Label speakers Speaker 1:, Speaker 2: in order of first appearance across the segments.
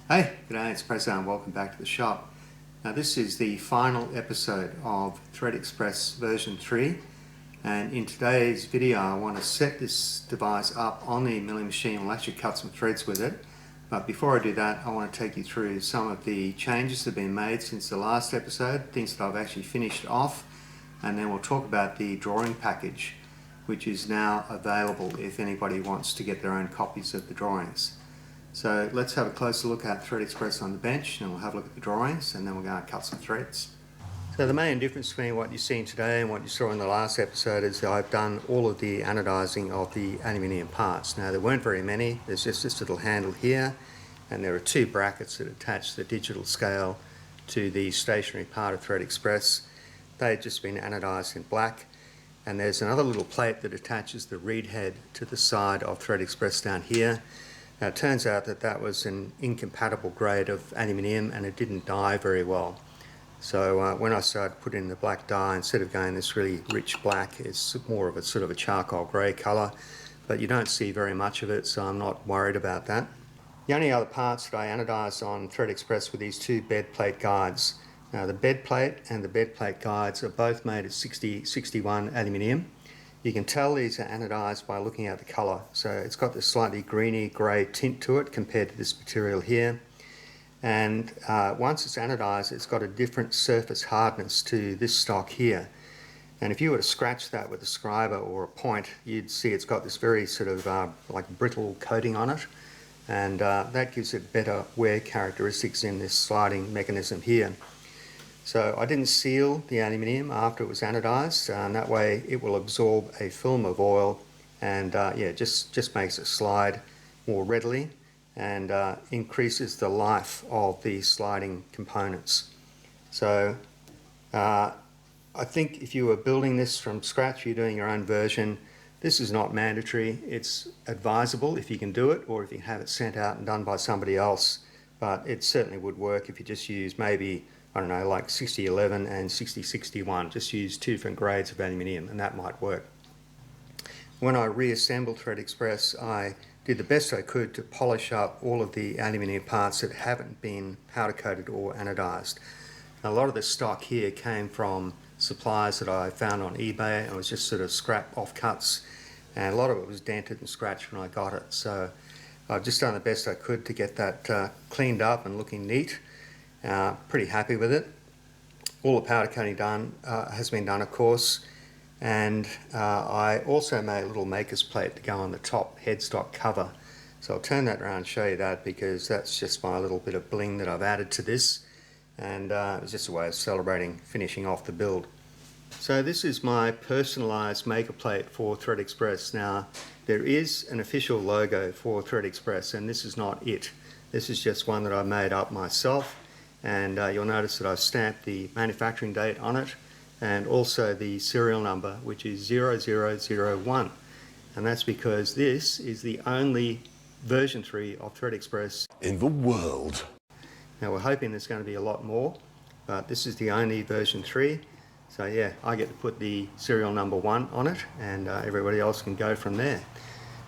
Speaker 1: Hey, g'day, it's Prezzo and welcome back to the shop. Now this is the final episode of ThreadExpress version 3, and in today's video I want to set this device up on the milling machine. I'll actually cut some threads with it, but before I do that I want to take you through some of the changes that have been made since the last episode, things that I've actually finished off, and then we'll talk about the drawing package, which is now available if anybody wants to get their own copies of the drawings. So let's have a closer look at ThreadExpress on the bench, and we'll have a look at the drawings, and then we're going to cut some threads. So the main difference between what you're seeing today and what you saw in the last episode is that I've done all of the anodizing of the aluminium parts. Now there weren't very many, there's just this little handle here, and there are two brackets that attach the digital scale to the stationary part of ThreadExpress. They've just been anodized in black, and there's another little plate that attaches the reed head to the side of ThreadExpress down here. Now it turns out that that was an incompatible grade of aluminium and it didn't dye very well. So when I started putting in the black dye, instead of going this really rich black, it's more of a sort of a charcoal grey colour, but you don't see very much of it, so I'm not worried about that. The only other parts that I anodised on ThreadExpress were these two bed plate guides. Now the bed plate and the bed plate guides are both made of 6061 aluminium. You can tell these are anodized by looking at the colour. So it's got this slightly greeny grey tint to it compared to this material here. And once it's anodized, it's got a different surface hardness to this stock here. And if you were to scratch that with a scriber or a point, you'd see it's got this very sort of like brittle coating on it. And that gives it better wear characteristics in this sliding mechanism here. So I didn't seal the aluminium after it was anodized, and that way it will absorb a film of oil and just makes it slide more readily and increases the life of the sliding components. So I think if you were building this from scratch, you're doing your own version, this is not mandatory. It's advisable if you can do it, or if you have it sent out and done by somebody else, but it certainly would work if you just use maybe, I don't know, like 6011 and 6061. Just use two different grades of aluminium and that might work. When I reassembled ThreadExpress, I did the best I could to polish up all of the aluminium parts that haven't been powder coated or anodized. A lot of the stock here came from suppliers that I found on eBay, and it was just sort of scrap offcuts, and a lot of it was dented and scratched when I got it. So I've just done the best I could to get that cleaned up and looking neat. Pretty happy with it. All the powder coating done has been done, of course, and I also made a little maker's plate to go on the top headstock cover. So I'll turn that around and show you that, because that's just my little bit of bling that I've added to this, and it was just a way of celebrating finishing off the build. So this is my personalised maker plate for ThreadExpress. Now there is an official logo for ThreadExpress, and this is not it. This is just one that I made up myself. And you'll notice that I've stamped the manufacturing date on it and also the serial number, which is 0001. And that's because this is the only version 3 of ThreadExpress
Speaker 2: in the world.
Speaker 1: Now we're hoping there's going to be a lot more, but this is the only version 3. So yeah, I get to put the serial number 1 on it, and everybody else can go from there.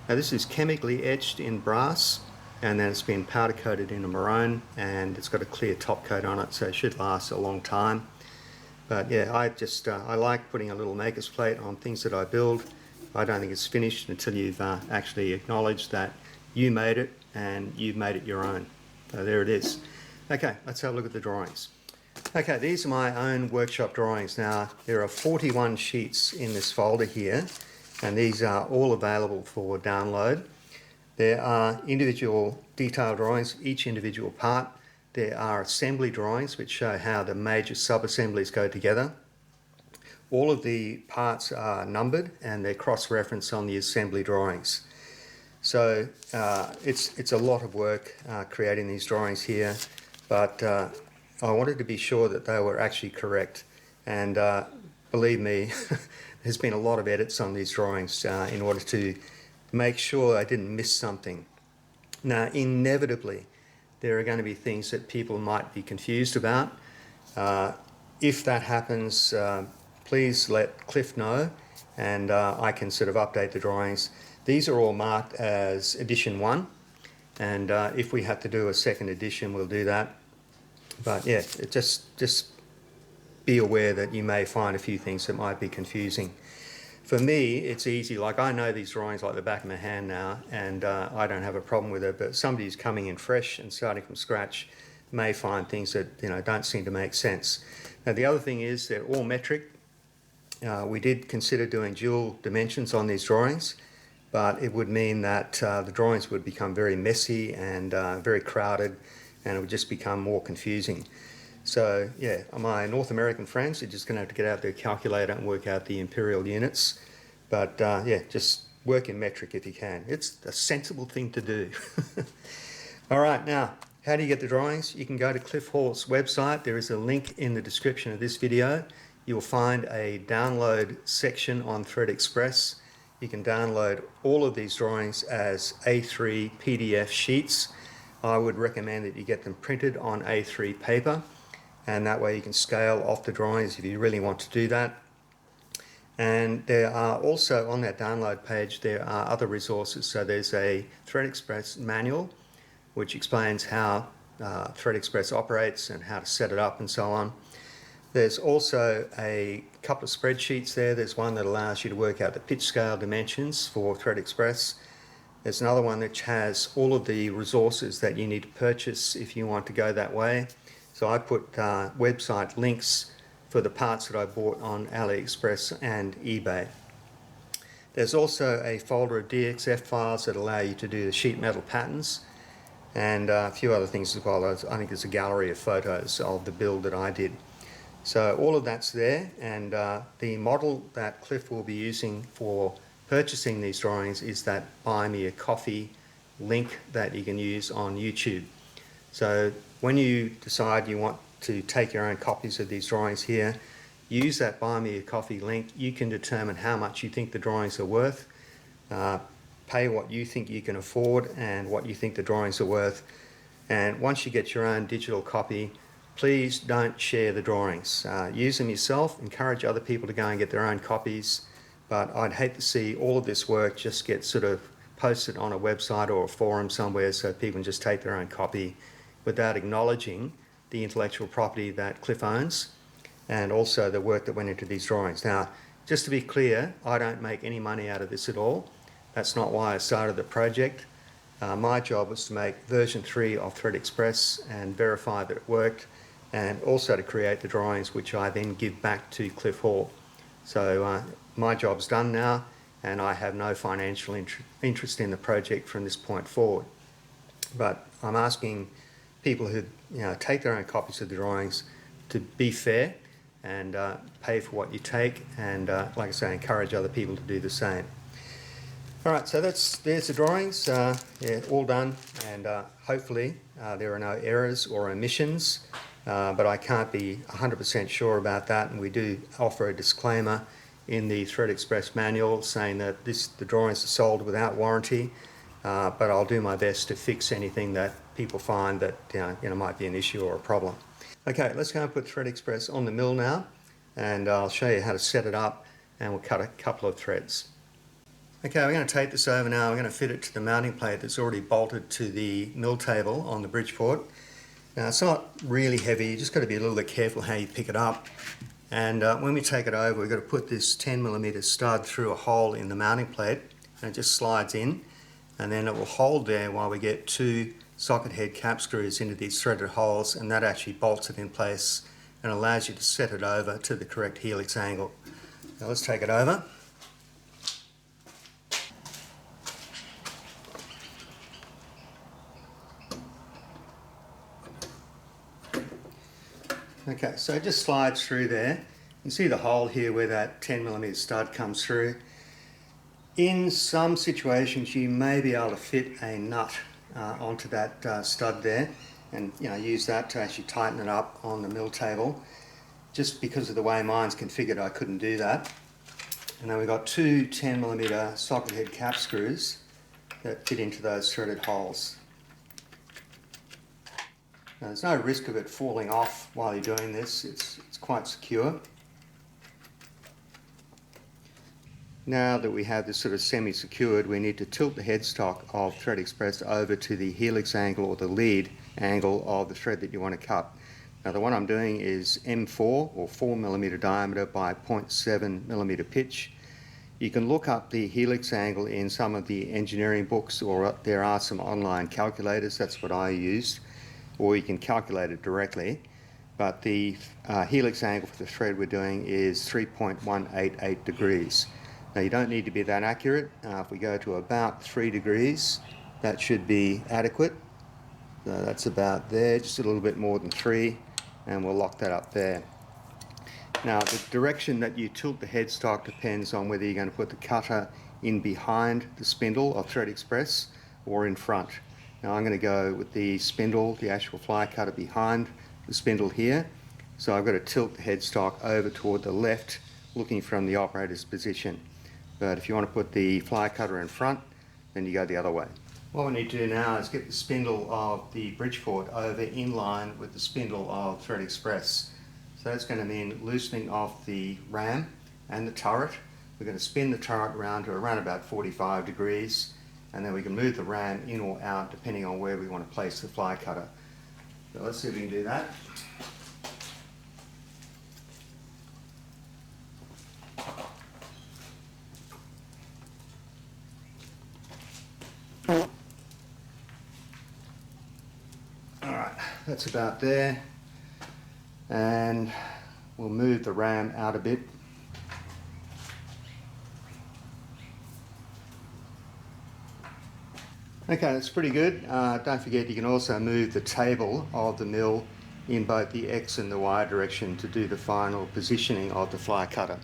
Speaker 1: Now this is chemically etched in brass, and then it's been powder coated in a maroon, and it's got a clear top coat on it, so it should last a long time. But yeah, I like putting a little maker's plate on things that I build. I don't think it's finished until you've actually acknowledged that you made it and you've made it your own. So there it is. Okay, let's have a look at the drawings. Okay, these are my own workshop drawings. Now there are 41 sheets in this folder here, and these are all available for download. There are individual detail drawings, each individual part. There are assembly drawings which show how the major sub-assemblies go together. All of the parts are numbered and they're cross-referenced on the assembly drawings. So it's a lot of work creating these drawings here, but I wanted to be sure that they were actually correct. And believe me, there's been a lot of edits on these drawings in order to make sure I didn't miss something. Now, inevitably, there are going to be things that people might be confused about. If that happens, please let Cliff know, and I can sort of update the drawings. These are all marked as edition 1, and if we have to do a second edition, we'll do that. But yeah, just be aware that you may find a few things that might be confusing. For me, it's easy. Like, I know these drawings like the back of my hand now, and I don't have a problem with it, but somebody who's coming in fresh and starting from scratch may find things that, you know, don't seem to make sense. Now, the other thing is they're all metric. We did consider doing dual dimensions on these drawings, but it would mean that the drawings would become very messy and very crowded, and it would just become more confusing. So yeah, my North American friends are just going to have to get out their calculator and work out the imperial units. But yeah, just work in metric if you can. It's a sensible thing to do. All right, now, how do you get the drawings? You can go to Cliff Hall's website. There is a link in the description of this video. You'll find a download section on ThreadExpress. You can download all of these drawings as A3 PDF sheets. I would recommend that you get them printed on A3 paper, and that way you can scale off the drawings if you really want to do that. And there are also, on that download page, there are other resources. So there's a ThreadExpress manual which explains how ThreadExpress operates and how to set it up and so on. There's also a couple of spreadsheets there. There's one that allows you to work out the pitch scale dimensions for ThreadExpress. There's another one which has all of the resources that you need to purchase if you want to go that way. So I put website links for the parts that I bought on AliExpress and eBay. There's also a folder of DXF files that allow you to do the sheet metal patterns, and a few other things as well. I think there's a gallery of photos of the build that I did. So all of that's there, and the model that Cliff will be using for purchasing these drawings is that Buy Me a Coffee link that you can use on YouTube. So when you decide you want to take your own copies of these drawings here, use that Buy Me a Coffee link. You can determine how much you think the drawings are worth, pay what you think you can afford and what you think the drawings are worth. And once you get your own digital copy, please don't share the drawings. Use them yourself, encourage other people to go and get their own copies, but I'd hate to see all of this work just get sort of posted on a website or a forum somewhere so people can just take their own copy without acknowledging the intellectual property that Cliff owns and also the work that went into these drawings. Now, just to be clear, I don't make any money out of this at all. That's not why I started the project. My job was to make version 3 of ThreadExpress and verify that it worked, and also to create the drawings which I then give back to Cliff Hall. So my job's done now, and I have no financial interest in the project from this point forward. But I'm asking people who take their own copies of the drawings to be fair and pay for what you take, and like I say, encourage other people to do the same. All right, so there's the drawings, yeah, all done, and hopefully there are no errors or omissions, but I can't be 100% sure about that, and we do offer a disclaimer in the ThreadExpress manual saying that the drawings are sold without warranty, but I'll do my best to fix anything that people find that might be an issue or a problem. Okay, let's go and put ThreadExpress on the mill now, and I'll show you how to set it up, and we'll cut a couple of threads. Okay, we're going to take this over now. We're going to fit it to the mounting plate that's already bolted to the mill table on the Bridgeport. Now, it's not really heavy. You just got to be a little bit careful how you pick it up. And when we take it over, we've got to put this 10mm stud through a hole in the mounting plate, and it just slides in, and then it will hold there while we get 2 socket head cap screws into these threaded holes, and that actually bolts it in place and allows you to set it over to the correct helix angle. Now let's take it over. Okay, so it just slides through there. You can see the hole here where that 10mm stud comes through. In some situations you may be able to fit a nut onto that stud there, and use that to actually tighten it up on the mill table. Just because of the way mine's configured, I couldn't do that. And then we've got 2 10mm socket head cap screws that fit into those threaded holes. Now, there's no risk of it falling off while you're doing this. It's quite secure. Now that we have this sort of semi-secured, we need to tilt the headstock of ThreadExpress over to the helix angle or the lead angle of the thread that you want to cut. Now the one I'm doing is M4 or 4mm diameter by 0.7mm pitch. You can look up the helix angle in some of the engineering books, or there are some online calculators. That's what I used, or you can calculate it directly. But the helix angle for the thread we're doing is 3.188 degrees. Now you don't need to be that accurate. If we go to about 3 degrees, that should be adequate. So that's about there, just a little bit more than 3, and we'll lock that up there. Now the direction that you tilt the headstock depends on whether you're going to put the cutter in behind the spindle of ThreadExpress or in front. Now I'm going to go with the spindle, the actual fly cutter, behind the spindle here. So I've got to tilt the headstock over toward the left, looking from the operator's position. But if you want to put the fly cutter in front, then you go the other way. What we need to do now is get the spindle of the Bridgeport over in line with the spindle of ThreadExpress. So that's going to mean loosening off the ram and the turret. We're going to spin the turret around to around about 45 degrees, and then we can move the ram in or out depending on where we want to place the fly cutter. So let's see if we can do that. Alright, that's about there. And we'll move the ram out a bit. Okay, that's pretty good. Don't forget you can also move the table of the mill in both the X and the Y direction to do the final positioning of the fly cutter.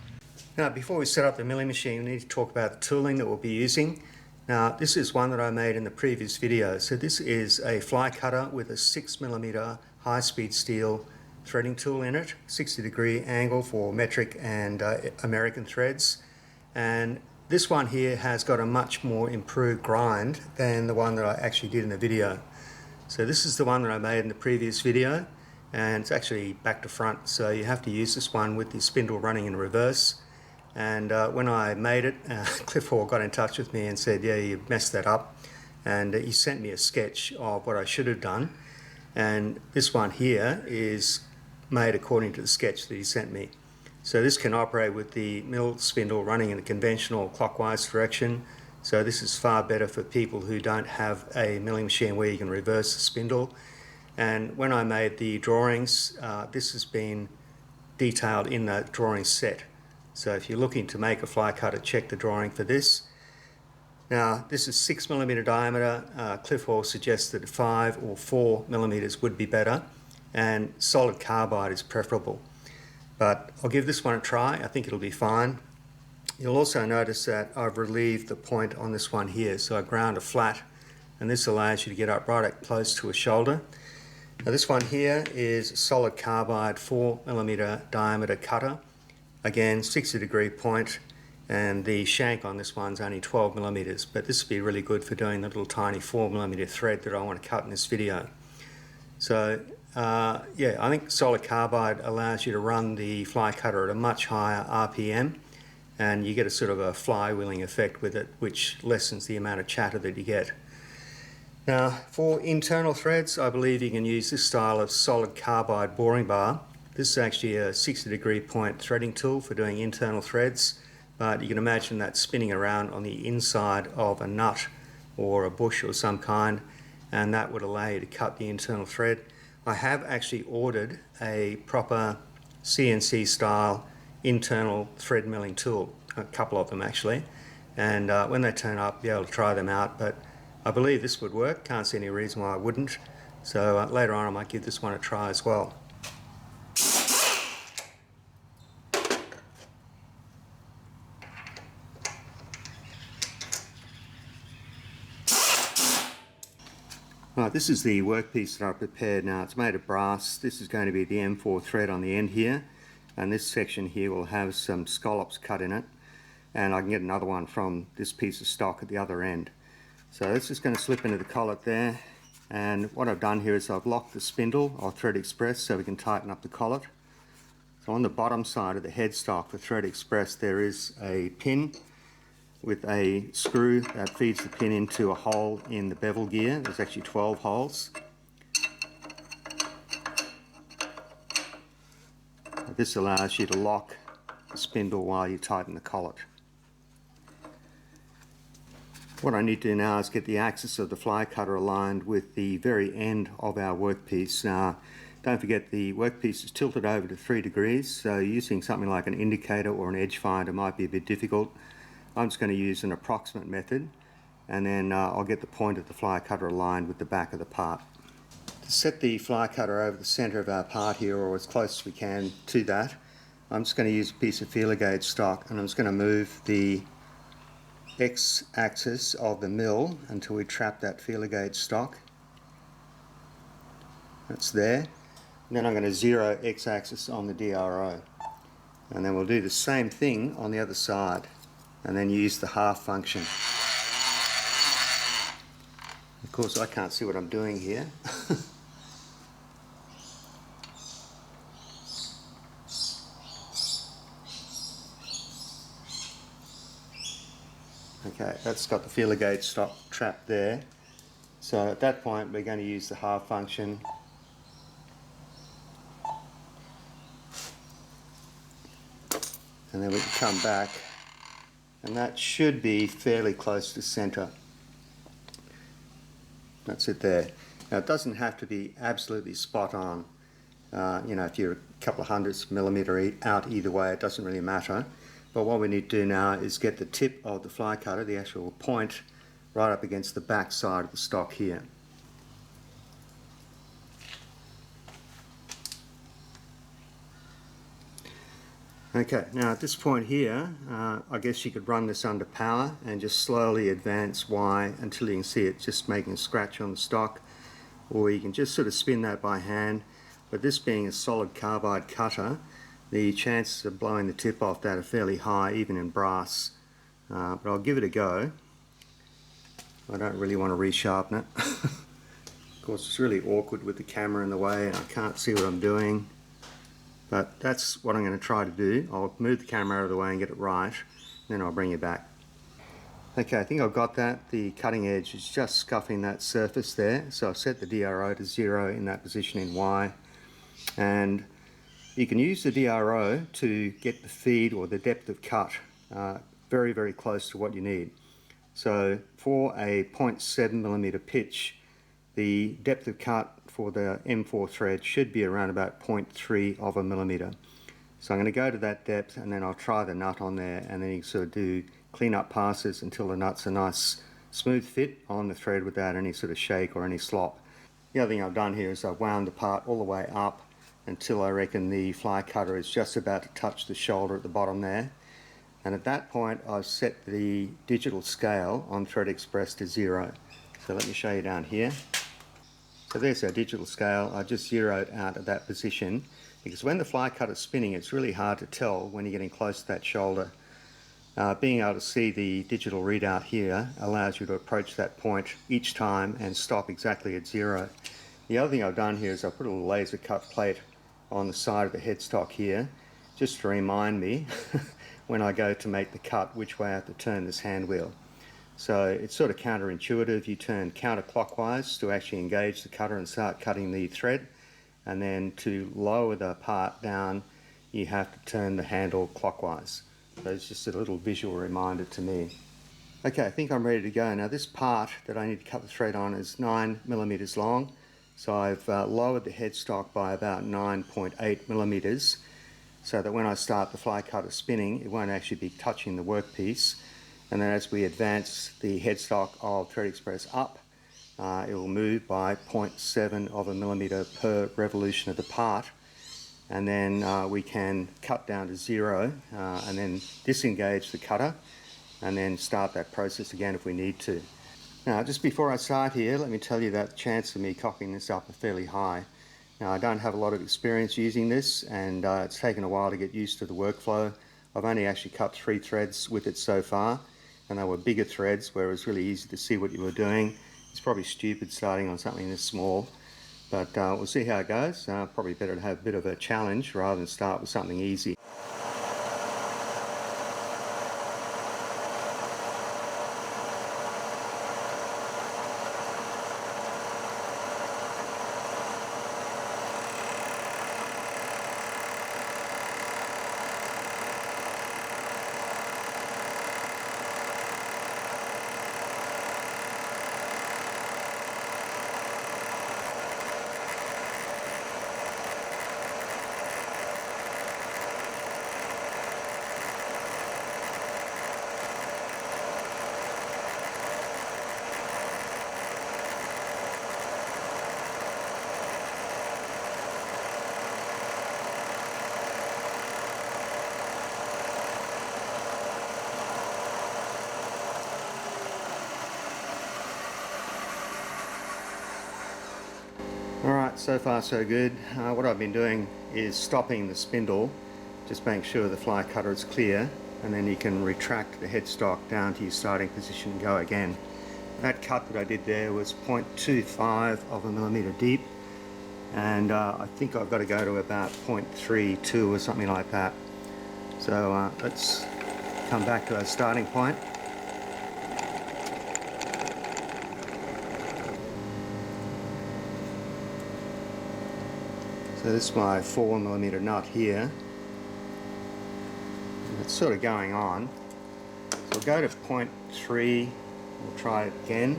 Speaker 1: Now before we set up the milling machine, we need to talk about the tooling that we'll be using. Now this is one that I made in the previous video. So this is a fly cutter with a 6mm high-speed steel threading tool in it, 60-degree angle for metric and American threads. And this one here has got a much more improved grind than the one that I actually did in the video. So this is the one that I made in the previous video, and it's actually back to front, so you have to use this one with the spindle running in reverse. And when I made it, Cliff Halls got in touch with me and said, yeah, you messed that up, and he sent me a sketch of what I should have done. And this one here is made according to the sketch that he sent me. So this can operate with the mill spindle running in a conventional clockwise direction. So this is far better for people who don't have a milling machine where you can reverse the spindle. And when I made the drawings, this has been detailed in the drawing set. So if you're looking to make a fly cutter, check the drawing for this. Now this is 6mm diameter. Cliff Halls suggests that 5 or 4mm would be better, and solid carbide is preferable. But I'll give this one a try. I think it'll be fine. You'll also notice that I've relieved the point on this one here, so I ground a flat, and this allows you to get up right up close to a shoulder. Now this one here is solid carbide 4mm diameter cutter. Again, 60-degree point, and the shank on this one's only 12mm, but this would be really good for doing the little tiny 4mm thread that I want to cut in this video. So yeah, I think solid carbide allows you to run the fly cutter at a much higher RPM, and you get a sort of a flywheeling effect with it, which lessens the amount of chatter that you get. Now for internal threads, I believe you can use this style of solid carbide boring bar. This is actually a 60-degree point threading tool for doing internal threads, but you can imagine that spinning around on the inside of a nut or a bush or some kind, and that would allow you to cut the internal thread. I have actually ordered a proper CNC style internal thread milling tool, a couple of them actually, and when they turn up, you'll be able to try them out, but I believe this would work. Can't see any reason why I wouldn't, so later on I might give this one a try as well. Right, this is the workpiece that I prepared now. It's made of brass. This is going to be the M4 thread on the end here, and this section here will have some scallops cut in it, and I can get another one from this piece of stock at the other end. So this is going to slip into the collet there, and what I've done here is I've locked the spindle of ThreadExpress so we can tighten up the collet. So on the bottom side of the headstock for ThreadExpress there is a pin, with a screw that feeds the pin into a hole in the bevel gear. There's actually 12 holes. This allows you to lock the spindle while you tighten the collet. What I need to do now is get the axis of the fly cutter aligned with the very end of our workpiece. Now, don't forget the workpiece is tilted over to 3 degrees, so using something like an indicator or an edge finder might be a bit difficult. I'm just going to use an approximate method, and then I'll get the point of the fly cutter aligned with the back of the part. To set the fly cutter over the center of our part here, or as close as we can to that, I'm just going to use a piece of feeler gauge stock, and I'm just going to move the x-axis of the mill until we trap that feeler gauge stock. That's there. And then I'm going to zero x-axis on the DRO. And then we'll do the same thing on the other side, and then use the half function. Of course, I can't see what I'm doing here. Okay, that's got the feeler gauge stock trapped there. So at that point we're going to use the half function. And then we can come back, and that should be fairly close to center. That's it there. Now it doesn't have to be absolutely spot on. You know, if you're a couple of hundredths millimeter out either way, it doesn't really matter. But what we need to do now is get the tip of the fly cutter, the actual point, right up against the back side of the stock here. Okay, now at this point here, I guess you could run this under power and just slowly advance Y until you can see it just making a scratch on the stock, or you can just sort of spin that by hand. But this being a solid carbide cutter, the chances of blowing the tip off that are fairly high, even in brass. But I'll give it a go. I don't really want to resharpen it. Of course, it's really awkward with the camera in the way and I can't see what I'm doing. But that's what I'm going to try to do. I'll move the camera out of the way and get it right, then I'll bring you back. Okay, I think I've got that. The cutting edge is just scuffing that surface there. So I've set the DRO to 0 in that position in Y. And you can use the DRO to get the feed or the depth of cut very, very close to what you need. So for a 0.7mm pitch, the depth of cut for the M4 thread should be around about 0.3 of a millimeter. So I'm going to go to that depth, and then I'll try the nut on there, and then you sort of do clean up passes until the nut's a nice smooth fit on the thread without any sort of shake or any slop. The other thing I've done here is I've wound the part all the way up until I reckon the fly cutter is just about to touch the shoulder at the bottom there. And at that point I've set the digital scale on ThreadExpress to 0. So let me show you down here. So there's our digital scale. I just zeroed out at that position because when the fly cutter's spinning, it's really hard to tell when you're getting close to that shoulder. Being able to see the digital readout here allows you to approach that point each time and stop exactly at 0. The other thing I've done here is I've put a little laser cut plate on the side of the headstock here, just to remind me when I go to make the cut which way I have to turn this hand wheel. So it's sort of counterintuitive. You turn counterclockwise to actually engage the cutter and start cutting the thread, and then to lower the part down you have to turn the handle clockwise. So it's just a little visual reminder to me. Okay, I think I'm ready to go. Now this part that I need to cut the thread on is 9mm long. So I've lowered the headstock by about 9.8mm so that when I start the fly cutter spinning, it won't actually be touching the workpiece. And then as we advance the headstock of ThreadExpress up, it will move by 0.7 of a millimeter per revolution of the part. And then we can cut down to 0 and then disengage the cutter and then start that process again if we need to. Now, just before I start here, let me tell you that the chance of me cocking this up are fairly high. Now, I don't have a lot of experience using this, and it's taken a while to get used to the workflow. I've only actually cut 3 threads with it so far, and they were bigger threads where it was really easy to see what you were doing. It's probably stupid starting on something this small, but we'll see how it goes. Probably better to have a bit of a challenge rather than start with something easy. so far so good. What I've been doing is stopping the spindle, just making sure the fly cutter is clear, and then you can retract the headstock down to your starting position and go again. That cut that I did there was 0.25 of a millimeter deep, and I think I've got to go to about 0.32 or something like that. So let's come back to our starting point. So this is my 4mm nut here, and it's sort of going on. So we'll go to 0.3, we'll try it again.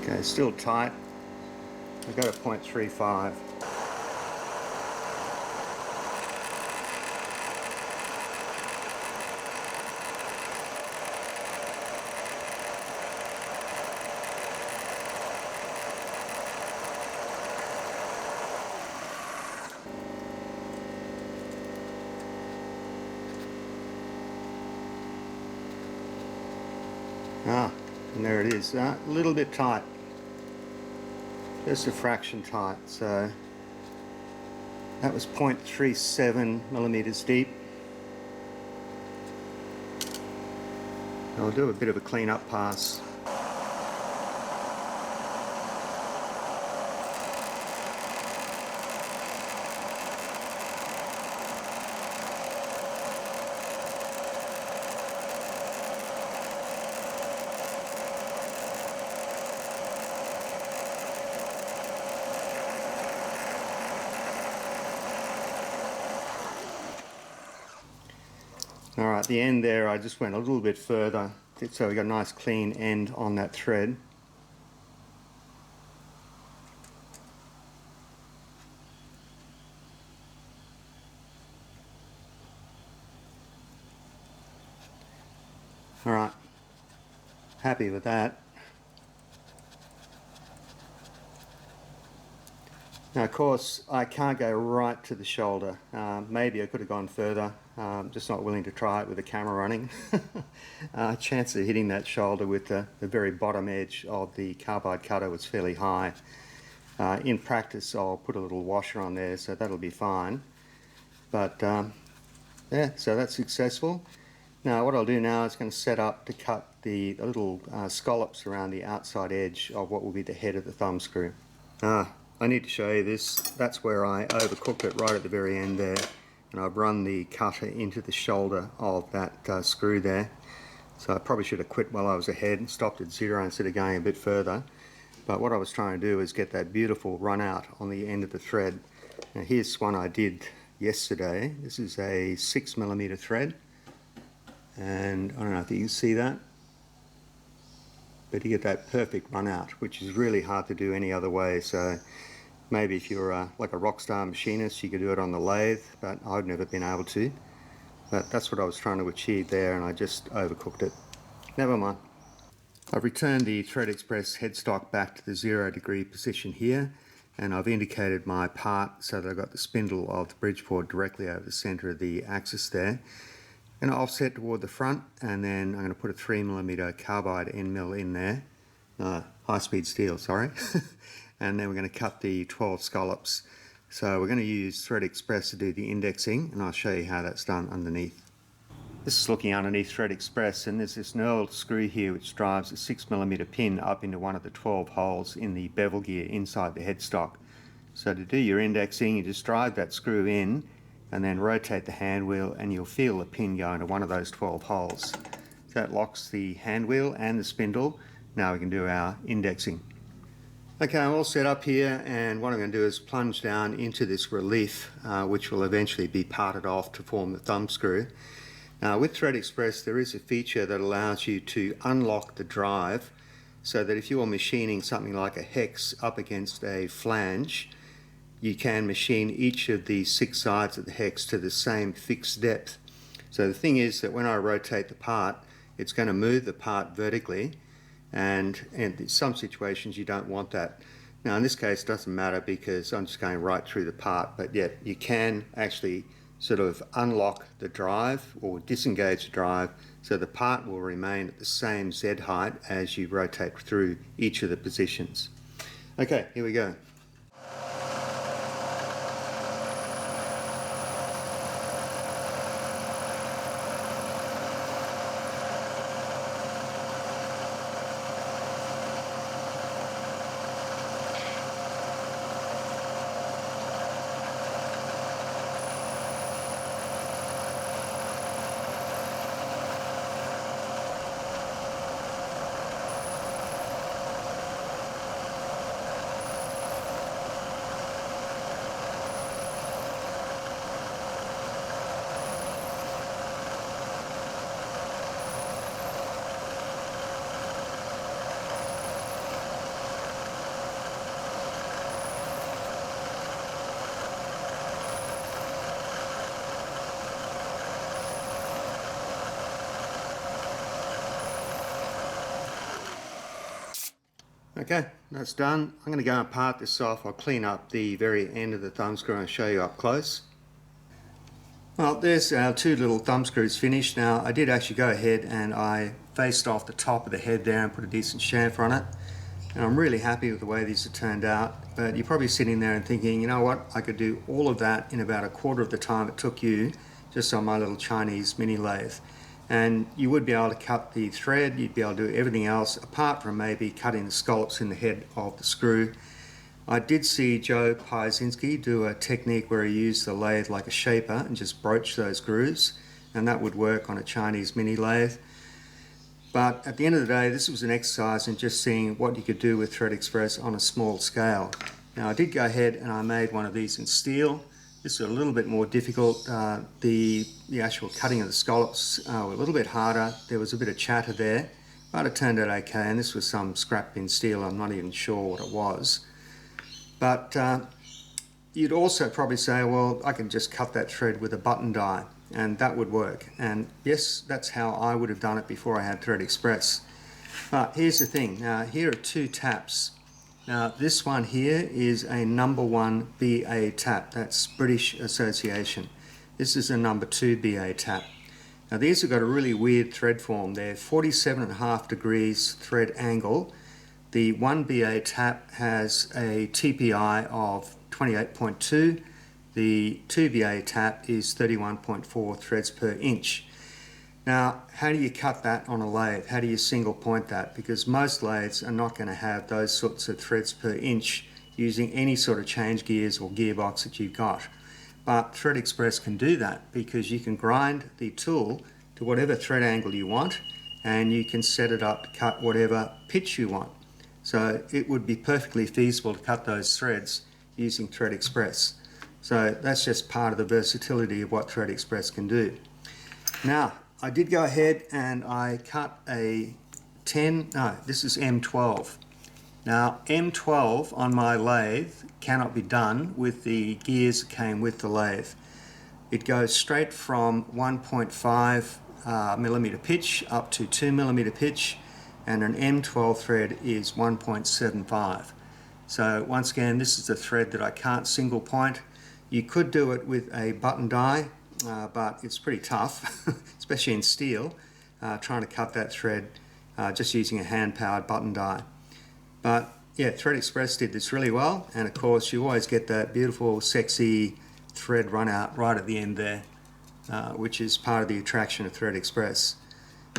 Speaker 1: Okay, still tight. We'll go to 0.35. And there it is, a little bit tight. Just a fraction tight, so that was 0.37 millimeters deep. I'll do a bit of a clean up pass. Alright, at the end there I just went a little bit further so we got a nice clean end on that thread. Alright, happy with that. Now of course I can't go right to the shoulder. Maybe I could have gone further. Just not willing to try it with the camera running. Chance of hitting that shoulder with the very bottom edge of the carbide cutter was fairly high. In practice I'll put a little washer on there, so that'll be fine. But yeah, so that's successful. Now what I'll do now is going to set up to cut the little scallops around the outside edge of what will be the head of the thumb screw. I need to show you this. That's where I overcooked it right at the very end there, and I've run the cutter into the shoulder of that screw there. So I probably should have quit while I was ahead and stopped at 0 instead of going a bit further. But what I was trying to do is get that beautiful run out on the end of the thread. Now here's one I did yesterday. This is a 6mm thread, and I don't know if you can see that, but you get that perfect run out, which is really hard to do any other way. So maybe if you're like a rock star machinist you could do it on the lathe, but I've never been able to. But that's what I was trying to achieve there, and I just overcooked it. Never mind. I've returned the ThreadExpress headstock back to the 0° position here, and I've indicated my part so that I've got the spindle of the Bridgeport directly over the center of the axis there. Going to offset toward the front, and then I'm going to put a 3mm carbide end mill in there. High-speed steel, sorry. And then we're going to cut the 12 scallops. So we're going to use ThreadExpress to do the indexing, and I'll show you how that's done underneath. This is looking underneath ThreadExpress, and there's this knurled screw here which drives a 6mm pin up into one of the 12 holes in the bevel gear inside the headstock. So to do your indexing, you just drive that screw in and then rotate the hand wheel, and you'll feel the pin go into one of those 12 holes. So that locks the hand wheel and the spindle. Now we can do our indexing. Okay, I'm all set up here, and what I'm going to do is plunge down into this relief, which will eventually be parted off to form the thumb screw. Now with ThreadExpress there is a feature that allows you to unlock the drive, so that if you're machining something like a hex up against a flange, you can machine each of the 6 sides of the hex to the same fixed depth. So the thing is that when I rotate the part, it's going to move the part vertically, and in some situations you don't want that. Now in this case it doesn't matter because I'm just going right through the part, but yet you can actually sort of unlock the drive or disengage the drive so the part will remain at the same Z height as you rotate through each of the positions. Okay, here we go. Okay, that's done. I'm going to go and part this off. I'll clean up the very end of the thumb screw and show you up close. Well, there's our 2 little thumb screws finished. Now, I did actually go ahead and I faced off the top of the head there and put a decent chamfer on it. And I'm really happy with the way these have turned out. But you're probably sitting there and thinking, you know what, I could do all of that in about a quarter of the time it took you just on my little Chinese mini lathe. And you would be able to cut the thread, you'd be able to do everything else apart from maybe cutting the scallops in the head of the screw. I did see Joe Piezinski do a technique where he used the lathe like a shaper and just broach those grooves, and that would work on a Chinese mini lathe. But at the end of the day, this was an exercise in just seeing what you could do with ThreadExpress on a small scale. Now I did go ahead and I made one of these in steel. This is a little bit more difficult. The actual cutting of the scallops were a little bit harder. There was a bit of chatter there, but it turned out okay, and this was some scrap bin steel. I'm not even sure what it was. But you'd also probably say, well, I can just cut that thread with a button die, and that would work. And yes, that's how I would have done it before I had ThreadExpress. But here's the thing. Now, here are 2 taps. Now this one here is a number 1 BA tap, that's British Association. This is a number 2 BA tap. Now these have got a really weird thread form. They're 47.5 degrees thread angle. The 1 BA tap has a TPI of 28.2. The 2 BA tap is 31.4 threads per inch. Now, how do you cut that on a lathe? How do you single point that? Because most lathes are not going to have those sorts of threads per inch using any sort of change gears or gearbox that you've got. But ThreadExpress can do that because you can grind the tool to whatever thread angle you want, and you can set it up to cut whatever pitch you want. So it would be perfectly feasible to cut those threads using ThreadExpress. So that's just part of the versatility of what ThreadExpress can do. Now, I did go ahead and I cut a this is M12. Now M12 on my lathe cannot be done with the gears that came with the lathe. It goes straight from 1.5 millimeter pitch up to 2 millimeter pitch, and an M12 thread is 1.75. So once again, this is a thread that I can't single point. You could do it with a button die, but it's pretty tough, especially in steel, trying to cut that thread just using a hand-powered button die. But yeah, ThreadExpress did this really well, and of course you always get that beautiful, sexy thread run out right at the end there, which is part of the attraction of ThreadExpress.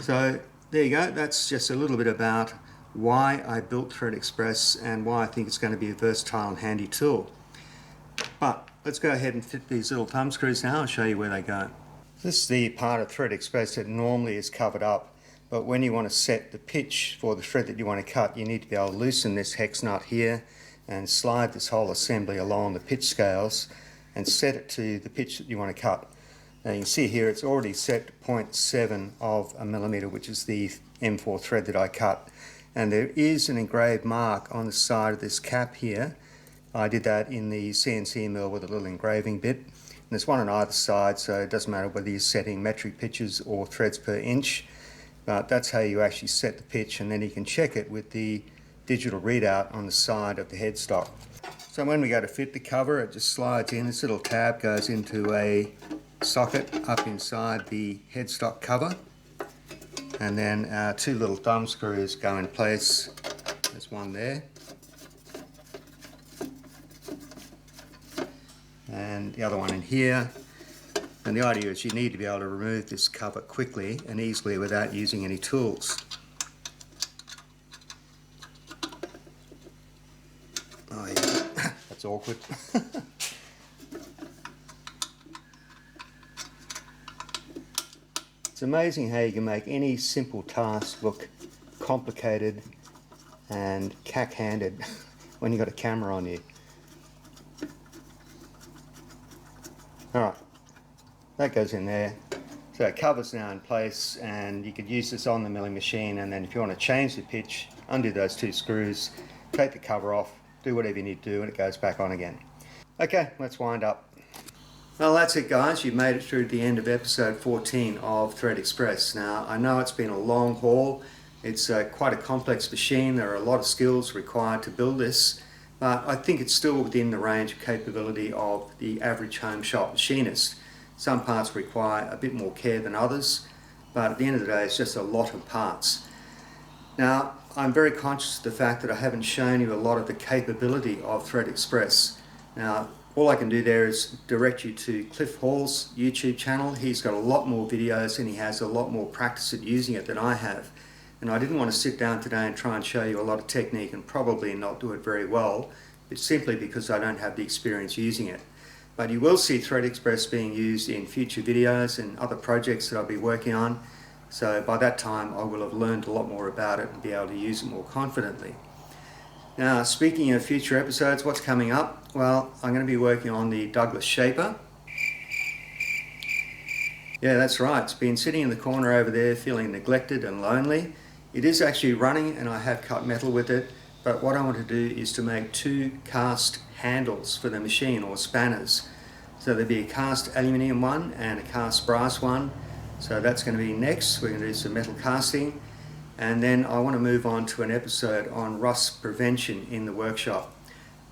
Speaker 1: So there you go, that's just a little bit about why I built ThreadExpress and why I think it's going to be a versatile and handy tool. But let's go ahead and fit these little thumb screws now and show you where they go. This is the part of ThreadExpress that normally is covered up, but when you want to set the pitch for the thread that you want to cut, you need to be able to loosen this hex nut here and slide this whole assembly along the pitch scales and set it to the pitch that you want to cut. Now you can see here it's already set to 0.7 of a millimeter, which is the M4 thread that I cut. And there is an engraved mark on the side of this cap here I did that in the CNC mill with a little engraving bit. And there's one on either side, so it doesn't matter whether you're setting metric pitches or threads per inch. But that's how you actually set the pitch, and then you can check it with the digital readout on the side of the headstock. So when we go to fit the cover, it just slides in. This little tab goes into a socket up inside the headstock cover, and then our two little thumb screws go in place. There's one there, and the other one in here. And the idea is you need to be able to remove this cover quickly and easily without using any tools. Oh yeah, that's awkward. It's amazing how you can make any simple task look complicated and cack-handed when you've got a camera on you. Alright, that goes in there. So it cover's now in place, and you could use this on the milling machine, and then if you want to change the pitch, undo those two screws, take the cover off, do whatever you need to do, and it goes back on again. Okay, let's wind up. Well, that's it guys, you've made it through to the end of episode 14 of ThreadExpress. Now, I know it's been a long haul. It's quite a complex machine. There are a lot of skills required to build this, but I think it's still within the range of capability of the average home shop machinist. Some parts require a bit more care than others, but at the end of the day, it's just a lot of parts. Now, I'm very conscious of the fact that I haven't shown you a lot of the capability of ThreadExpress. Now, all I can do there is direct you to Cliff Halls YouTube channel. He's got a lot more videos and he has a lot more practice at using it than I have. And I didn't want to sit down today and try and show you a lot of technique and probably not do it very well. It's simply because I don't have the experience using it. But you will see ThreadExpress being used in future videos and other projects that I'll be working on. So by that time I will have learned a lot more about it and be able to use it more confidently. Now, speaking of future episodes, what's coming up? Well, I'm going to be working on the Douglas Shaper. Yeah, that's right. It's been sitting in the corner over there feeling neglected and lonely. It is actually running and I have cut metal with it, but what I want to do is to make two cast handles for the machine, or spanners. So there'll be a cast aluminium one and a cast brass one. So that's going to be next. We're going to do some metal casting. And then I want to move on to an episode on rust prevention in the workshop.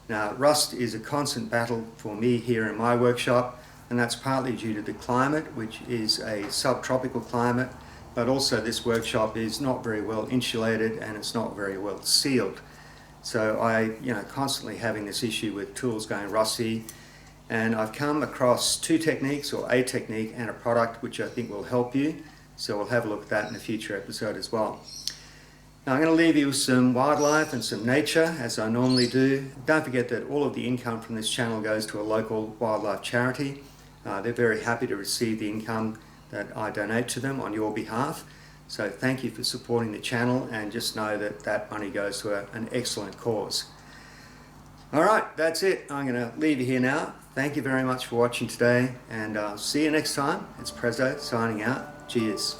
Speaker 1: Now, rust is a constant battle for me here in my workshop, and that's partly due to the climate, which is a subtropical climate, but also this workshop is not very well insulated and it's not very well sealed. So constantly having this issue with tools going rusty, and I've come across two techniques, or a technique and a product, which I think will help you. So we'll have a look at that in a future episode as well. Now I'm going to leave you with some wildlife and some nature, as I normally do. Don't forget that all of the income from this channel goes to a local wildlife charity. They're very happy to receive the income that I donate to them on your behalf. So thank you for supporting the channel, and just know that that money goes to an excellent cause. Alright, that's it. I'm going to leave you here now. Thank you very much for watching today, and see you next time. It's Prezzo signing out. Cheers.